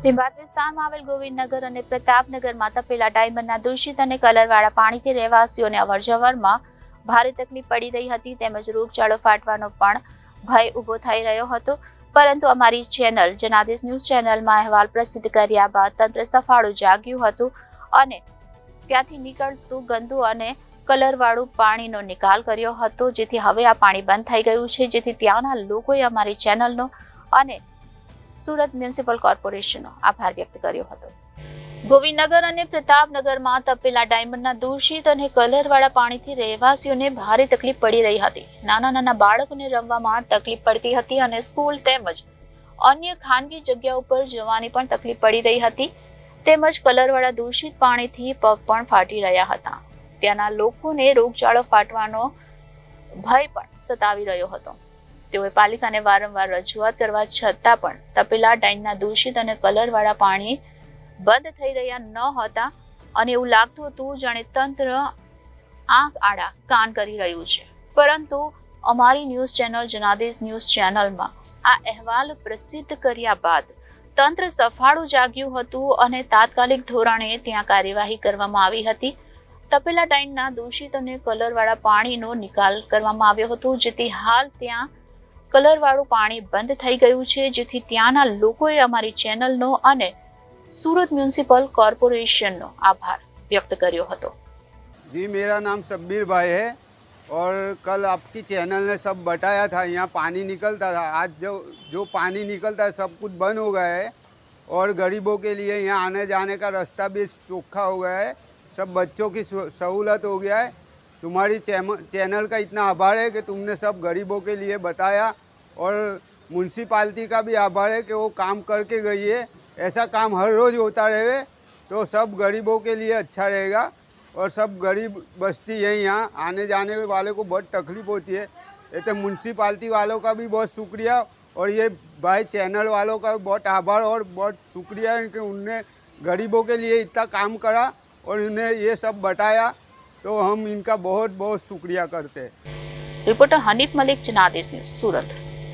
લીંબાદ વિસ્તારમાં આવેલ ગોવિંદનગર અને પ્રતાપનગરમાં તપેલા ડાયમંડના દૂષિત અને કલરવાળા પાણીથી રહેવાસીઓને અવરજવરમાં ભારે તકલીફ પડી રહી હતી તેમજ રોગચાળો ફાટવાનો પણ ભય ઊભો થઈ રહ્યો હતો, પરંતુ અમારી ચેનલ જનાદેશ ન્યૂઝ ચેનલમાં અહેવાલ પ્રસિદ્ધ કર્યા બાદ તંત્ર સફાળું જાગ્યું હતું અને ત્યાંથી નીકળતું ગંદુ અને કલરવાળું પાણીનો નિકાલ કર્યો હતો, જેથી હવે આ પાણી બંધ થઈ ગયું છે, જેથી ત્યાંના લોકોએ અમારી ચેનલનો અને સુરત મ્યુનિસિપલ કોર્પોરેશનનો આભાર વ્યક્ત કર્યો હતો। ગોવિંદનગર અને પ્રતાપનગરમાં તપેલા ડાયમંડના દૂષિત અને કલરવાળા પાણીથી રહેવાસીઓને ભારે તકલીફ પડી રહી હતી। નાના નાના બાળકોને રમવામાં તકલીફ પડતી હતી અને સ્કૂલ તેમજ અન્ય ખાનગી જગ્યા ઉપર જવાની પણ તકલીફ પડી રહી હતી, તેમજ કલરવાળા દૂષિત પાણીથી પગ પણ ફાટી રહ્યા હતા। ત્યાંના લોકોને રોગચાળો ફાટવાનો ભય પણ સતાવી રહ્યો હતો। તેઓએ પાલિકાને વારંવાર રજૂઆત કરવા છતાં પણ તપેલા ડાઇનના દૂષિત અને કલરવાળા પાણી બંધ થઈ રહ્યા ન હતા અને એવું લાગતું હતું જાણે તંત્ર આંખ આડા કાન કરી રહ્યું છે, પરંતુ અમારી ન્યૂઝ ચેનલ જનાદેશ ન્યૂઝ ચેનલમાં આ અહેવાલ પ્રસિદ્ધ કર્યા બાદ તંત્ર સફાળું જાગ્યું હતું અને તાત્કાલિક ધોરણે ત્યાં કાર્યવાહી કરવામાં આવી હતી। તપેલા ડાઇનના દૂષિત અને કલરવાળા પાણીનો નિકાલ કરવામાં આવ્યો હતો, જેથી હાલ ત્યાં કલરવાળું પાણી બંધ થઈ ગયું છે, જેથી ત્યાંના લોકોએ અમારી ચેનલનો અને सूरत म्यूनिसिपल कॉर्पोरेशन नो आभार व्यक्त कर्यो हतो। जी, मेरा नाम शब्बीर भाई है और कल आपकी चैनल ने सब बताया था यहाँ पानी निकलता था। आज जो पानी निकलता है सब कुछ बंद हो गया है और गरीबों के लिए यहाँ आने जाने का रास्ता भी चोखा हो गया है। सब बच्चों की सहूलत हो गया है। तुम्हारी चैनल का इतना आभार है कि तुमने सब गरीबों के लिए बताया और म्यूनसिपालिटी का भी आभार है कि वो काम करके गई है। ऐसा काम हर रोज़ होता रहे तो सब गरीबों के लिए अच्छा रहेगा और सब गरीब बस्ती है यहाँ आने जाने वाले को बहुत तकलीफ होती है। तो म्यूनसिपालिटी वालों का भी बहुत शुक्रिया और ये भाई चैनल वालों का भी बहुत आभार और बहुत शुक्रिया है कि उनने गरीबों के लिए इतना काम करा और उन्हें ये सब बताया, तो हम इनका बहुत बहुत शुक्रिया करते हैं। रिपोर्टर हनीफ मलिक, जनादेश न्यूज़, सूरत।